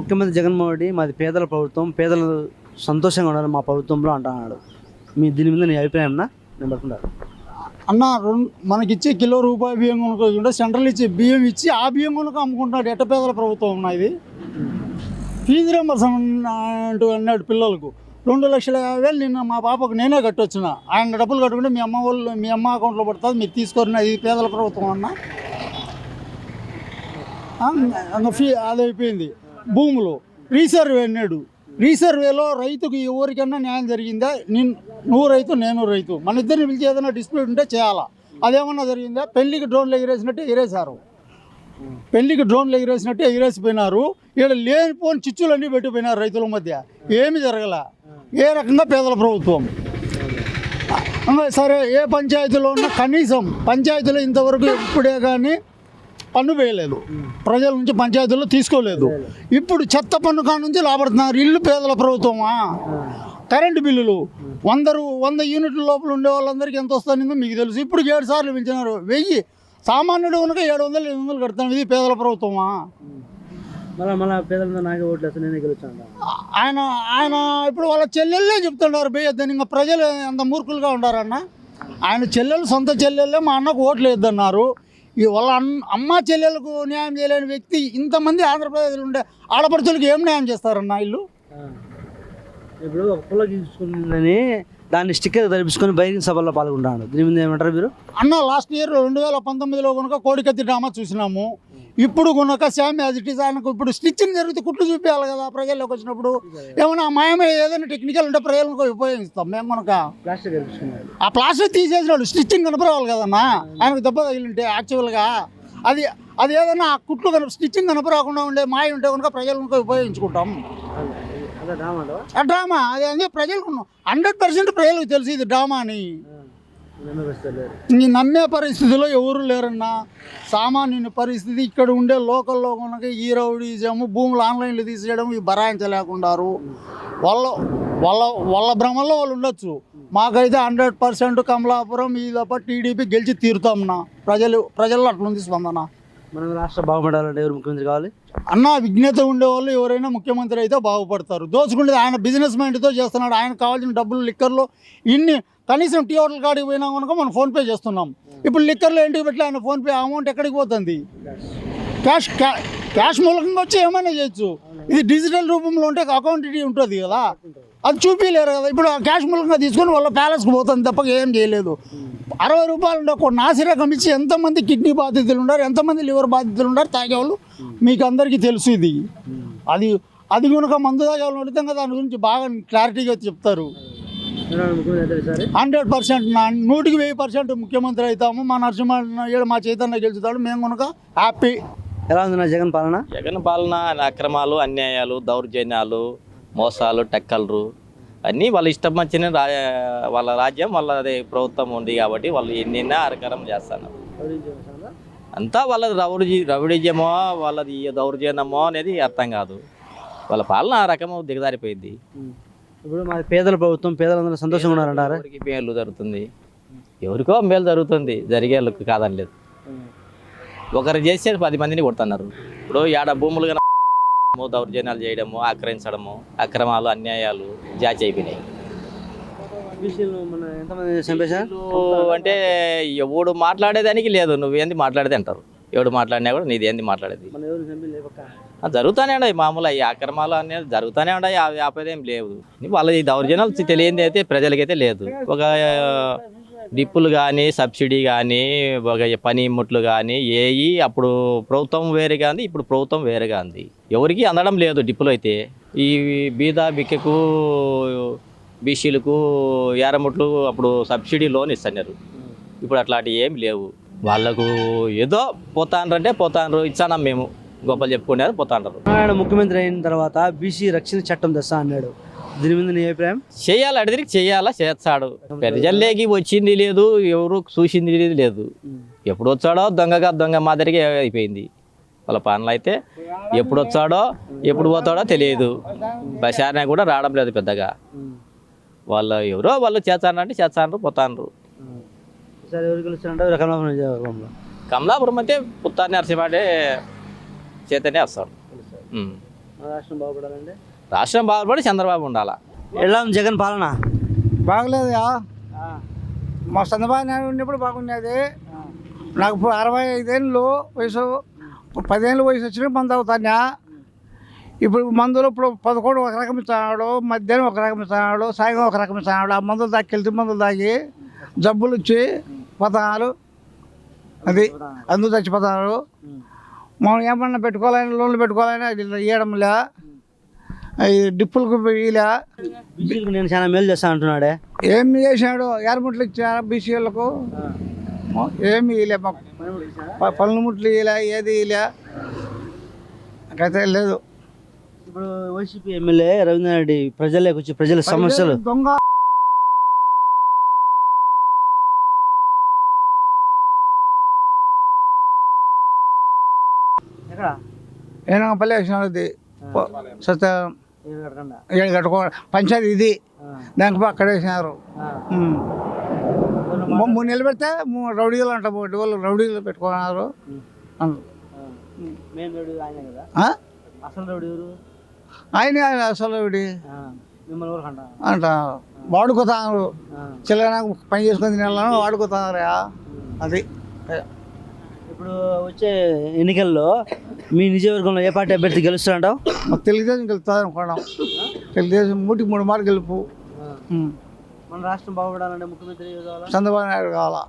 ముఖ్యమంత్రి జగన్మోహన్ రెడ్డి మాది పేదల ప్రభుత్వం, పేదలు సంతోషంగా ఉండాలి మా ప్రభుత్వంలో అంటున్నాడు. దీని మీద నీ అభిప్రాయం నేను పడుతున్నారు అన్న. మనకిచ్చి కిలో రూపాయి బియ్యం కొనుక్కుంటే సెంట్రల్ ఇచ్చి బియ్యం ఇచ్చి ఆ బియ్యం కొనుక్కు అమ్ముకుంటున్నాడు. ఎట్ట పేదల ప్రభుత్వం ఉన్నది. ఫీజు రింబర్స్మెంట్ అంటూ అన్నాడు పిల్లలకు 2,50,000 నిన్న మా పాపకు నేనే కట్టొచ్చిన. ఆయన డబ్బులు కట్టుకుంటే మీ అమ్మ అకౌంట్లో పడుతుంది, మీరు తీసుకోరు. ఇది పేదల ప్రభుత్వం అన్న. అది అయిపోయింది. భూములు రీసర్వే అన్నాడు. రీసర్వేలో రైతుకు ఎవరికన్నా న్యాయం జరిగిందా? నువ్వు రైతు, నేను రైతు, మన ఇద్దరిని పిలిచి ఏదైనా డిస్ప్యూట్ ఉంటే చేయాలా. అదేమన్నా జరిగిందా? పెళ్లికి డ్రోన్లు ఎగిరేసినట్టు ఎగిరేశారు. పెళ్లికి డ్రోన్లు ఎగిరేసినట్టు ఎగిరేసిపోయినారు. ఇక్కడ లేనిపోని చిచ్చులన్నీ పెట్టిపోయినారు రైతుల మధ్య. ఏమి జరగల. ఏ రకంగా పేదల ప్రభుత్వం. సరే, ఏ పంచాయతీలో ఉన్నా కనీసం పంచాయతీలో ఇంతవరకు ఇప్పుడే కానీ పన్ను వేయలేదు, ప్రజల నుంచి పంచాయతీల్లో తీసుకోలేదు. ఇప్పుడు చెత్త పన్ను కాడ నుంచి లాభడుతున్నారు. ఇల్లు పేదల ప్రభుత్వమా? కరెంటు బిల్లులు 100 యూనిట్ల లోపల ఉండే వాళ్ళందరికీ ఎంత వస్తుందో మీకు తెలుసు. ఇప్పుడు 7 సార్లు పెంచినారు. 1000 సామాన్యుడు కనుక 700-800 కడతాను. ఇది పేదల ప్రభుత్వమా? మళ్ళీ పేదలంతా నాకే ఓట్లు వేస్తే నేనే గెలుస్తాను. ఆయన ఇప్పుడు వాళ్ళ చెల్లెళ్ళే చెప్తున్నారు వేయొద్దని. ఇంకా ప్రజలు అంత మూర్ఖులుగా ఉండారన్న. ఆయన చెల్లెలు, సొంత చెల్లెళ్ళే మా అన్నకు ఓట్లు వేయొద్దన్నారు. వాళ్ళ అమ్మ చెల్లెలకు న్యాయం చేయలేని వ్యక్తి ఇంతమంది ఆంధ్రప్రదేశ్లో ఉండే ఆడపడుచులకు ఏం న్యాయం చేస్తారన్న ఇల్లు? ఇప్పుడు ఒక పుల్ల గీసుకుందని దాన్ని స్టిక్కర్ ధరిపించుకొని బహిరంగ సభల్లో పాల్గొంటాడు. దీని మీద ఏమంటారు మీరు? అన్న, లాస్ట్ ఇయర్ 2019లో కనుక కోడికత్తి డ్రామా చూసినాము. ఇప్పుడు కనుక శామ్ యాజ్ ఇట్ ఈస్. ఆయనకు ఇప్పుడు స్టిచ్చింగ్ జరిగితే కుట్లు చూపించాలి కదా ప్రజల్లోకి వచ్చినప్పుడు. ఏమన్నా మాయమే ఏదైనా టెక్నికల్ ఉంటే ప్రజలకు ఉపయోగిస్తాం మేము కనుక. ఆ ప్లాస్టర్ తీసేసినాడు, స్టిచ్చింగ్ కనపరావాలి కదన్నా. ఆయనకు దెబ్బ తగిలింటే యాక్చువల్గా అది ఏదైనా కుట్లు కనుక స్టిచ్చింగ్ కనపరాకుండా ఉండే మాయ ఉంటే కనుక ప్రజలు కనుక ఉపయోగించుకుంటాం. ఆ డ్రామా అది ప్రజలకు 100% ప్రజలకు తెలుసు ఇది డ్రామా అని. నమ్మే పరిస్థితిలో ఎవరు లేరన్నా. సామాన్యుని పరిస్థితి ఇక్కడ ఉండే లోకల్లో కనుక ఈ రౌడీజము, భూములు ఆన్లైన్లో తీసేయడం, ఈ బరాయించలేకున్నారు. వాళ్ళ భ్రమల్లో వాళ్ళు ఉండొచ్చు. మాకైతే 100% కమలాపురం ఈ తప్ప టీడీపీ గెలిచి తీరుతామన్నా. ప్రజల్లో అట్లుంది స్పందన. మనం రాష్ట్రం బాగుపడాలంటే ఎవరు ముఖ్యమంత్రి కావాలి అన్న? విజ్ఞత ఉండేవాళ్ళు ఎవరైనా ముఖ్యమంత్రి అయితే బాగుపడతారు. దోచుకుంటే ఆయన బిజినెస్ మైండ్తో చేస్తున్నాడు. ఆయనకు కావాల్సిన డబ్బులు లిక్కర్లో ఇన్ని కనీసం టీ హోటల్ కాడికి పోయినా కనుక మనం ఫోన్పే చేస్తున్నాం. ఇప్పుడు లిక్కర్లో ఇంటికి పెట్టి ఆయన ఫోన్పే అమౌంట్ ఎక్కడికి పోతుంది? క్యాష్ మూలకంగా వచ్చి ఏమైనా చేయొచ్చు. ఇది డిజిటల్ రూపంలో ఉంటే అకౌంట్ ఉంటుంది కదా, అది చూపించలేరు కదా. ఇప్పుడు క్యాష్ మూలంగా తీసుకొని వాళ్ళ ప్యాలెస్కి పోతుంది తప్ప ఏం చేయలేదు. 60 రూపాయలు ఉండే ఒక నాసిరకం ఇచ్చి ఎంతమంది కిడ్నీ బాధితులు ఉన్నారు, ఎంతమంది లివర్ బాధితులు ఉన్నారు తాగేవాళ్ళు మీకు అందరికీ తెలుసు. ఇది అది కనుక మందు తాగేవాళ్ళు అడిగితే కదా దాని గురించి బాగా క్లారిటీగా చెప్తారు. 100% 100% ముఖ్యమంత్రి అవుతాము. మా నరసింహ మా చైతన్య గెలుచుతాడు. మేము కనుక హ్యాపీ. ఎలా ఉంది నా జగన్ పాలన? జగన్ పాలన అక్రమాలు, అన్యాయాలు, దౌర్జన్యాలు, మోసాలు, టెక్కలు అన్నీ వాళ్ళ ఇష్టం వచ్చిన వాళ్ళ రాజ్యం, వాళ్ళది ప్రభుత్వం ఉంది కాబట్టి వాళ్ళు ఎన్నైనా అరకరం చేస్తాను. అంతా వాళ్ళది రౌడీజమో వాళ్ళది దౌర్జన్యమో అనేది అర్థం కాదు. వాళ్ళ పాలన ఆ రకము దిగజారిపోయింది. ఇప్పుడు మా పేదల ప్రభుత్వం, పేదలందరూ సంతోషంగా ఉన్నారంటారా? ఎవరికి మేలు జరుగుతుంది, ఎవరికో మేలు జరుగుతుంది, జరిగేళ్ళకి కాదని లేదు. ఒకరు చేసే 10 మందిని కొడుతున్నారు. ఇప్పుడు ఏడ భూములుగా దౌర్జన్యాలు చేయడము, ఆక్రమించడము, అక్రమాలు, అన్యాయాలు జాచి అయిపోయినాయి. అంటే ఎవడు మాట్లాడేదానికి లేదు. నువ్వేంది మాట్లాడేది అంటారు. ఎవడు మాట్లాడినా కూడా నీది ఏంది మాట్లాడేది. జరుగుతూనే ఉన్నాయి మామూలు. ఈ అక్రమాలు అనేది జరుగుతూనే ఉన్నాయి. ఆపేదేం లేవు. వాళ్ళ ఈ దౌర్జన్యాలు తెలియంది అయితే ప్రజలకైతే లేదు. ఒక డిప్పులు కానీ, సబ్సిడీ కానీ, ఒక పనిముట్లు కానీ ఏవి అప్పుడు ప్రభుత్వం వేరేగా ఉంది, ఇప్పుడు ప్రభుత్వం వేరేగా ఉంది. ఎవరికి అందడం లేదు డిప్పులు అయితే. ఈ బీద బిక్కకు, బీసీలకు, యారముట్లు అప్పుడు సబ్సిడీ లోన్ ఇస్తున్నారు. ఇప్పుడు అట్లాంటివి ఏమి లేవు. వాళ్ళకు ఏదో పోతాండ్రంటే పోతాండ్రు, ఇచ్చానం మేము గొప్పలు చెప్పుకున్నారు, పోతాండ్రు. ఆయన ముఖ్యమంత్రి అయిన తర్వాత బీసీ రక్షణ చట్టం తెస్తా అన్నాడు. దీని మీద నీ అభిప్రాయం? చేయాలి, అడిగిరికి చేయాలా, చేస్తాడు. ప్రజల్లోకి వచ్చింది లేదు, ఎవరు చూసింది లేదు. ఎప్పుడు వచ్చాడో దొంగ మాదిరిగా అయిపోయింది వాళ్ళ పాలన అయితే. ఎప్పుడు వచ్చాడో ఎప్పుడు పోతాడో తెలియదు. బసారణ కూడా రావడం లేదు పెద్దగా. వాళ్ళు చేస్తానంటే చేస్తాను, పోతాండ్రు. కమలాపురం అయితే పుత్తాన్ని నరసింహ చైతన్య వస్తాడు. మన రాష్ట్రం బాగుపడాలంటే రాష్ట్రం బాగుపడి చంద్రబాబు ఉండాలా. ఎలా ఉంది జగన్ పాలన? బాగలేదా? మా చంద్రబాబు నాయుడు ఉన్నప్పుడు బాగున్నది. నాకు ఇప్పుడు 65 ఏళ్ళు వయసు, 10 ఏళ్ళు వయసు వచ్చిన మందు అవుతానా. ఇప్పుడు మందులు ఇప్పుడు 11 ఒక రకం ఇస్తున్నాడు, మధ్యాహ్నం ఒక రకం ఇస్తున్నాడు, సాయంత్రం ఒక రకం ఇస్తున్నాడు. ఆ మందులు తాగి హెల్త్ మందులు తాగి జబ్బులు వచ్చి పోతున్నారు. అది అందుకు చచ్చిపోతున్నారు. మనం ఏమన్నా పెట్టుకోవాలని లోన్లు పెట్టుకోవాలని అది ఇవ్వడంలే, డిప్పులకు ఇలా బీసీలకు నేను చాలా మేలు చేస్తాను అంటున్నాడే. ఏమి చేశాడు? ఎర్రముట్లు ఇచ్చారు బీసీలకు, ఏమి ఇలే మాకు పనులు ముట్లు ఇలా ఏది ఇలా నాకైతే లేదు. ఇప్పుడు వైసీపీ ఎమ్మెల్యే రవీంద్ర రెడ్డి ప్రజల్లోకి వచ్చి ప్రజల సమస్యలు దొంగ ఎక్కడ ఏనా పల్లె వేసినది సత్య ఏడు కట్టుకో పంచాయతీ ఇది, దానికి అక్కడ వేసినారు. 3 నెలలు పెడితే రౌడీలు అంట, వాళ్ళు రౌడీలు పెట్టుకున్నారు. మెయిన్ రోడ్డు ఆయనే కదా, అసలు రోడ్డు ఎవరు? ఆయన అసలు రౌడీ మిమ్మల్ని ఎవరు అంట అంట వాడుకుతున్నారు. చిల్లర పని చేసుకుని తినాలని వాడుకుతున్నారు. అది ఇప్పుడు వచ్చే ఎన్నికల్లో మీ నియోజకవర్గంలో ఏ పార్టీ అభ్యర్థి గెలుస్తారంటావు? తెలుగుదేశం గెలుస్తుంది అనుకోవడం. తెలుగుదేశం 3కి 3 మార్లు గెలుపు. మన రాష్ట్రం బాగుపడాలంటే ముఖ్యమంత్రి చంద్రబాబు నాయుడు కావాలా.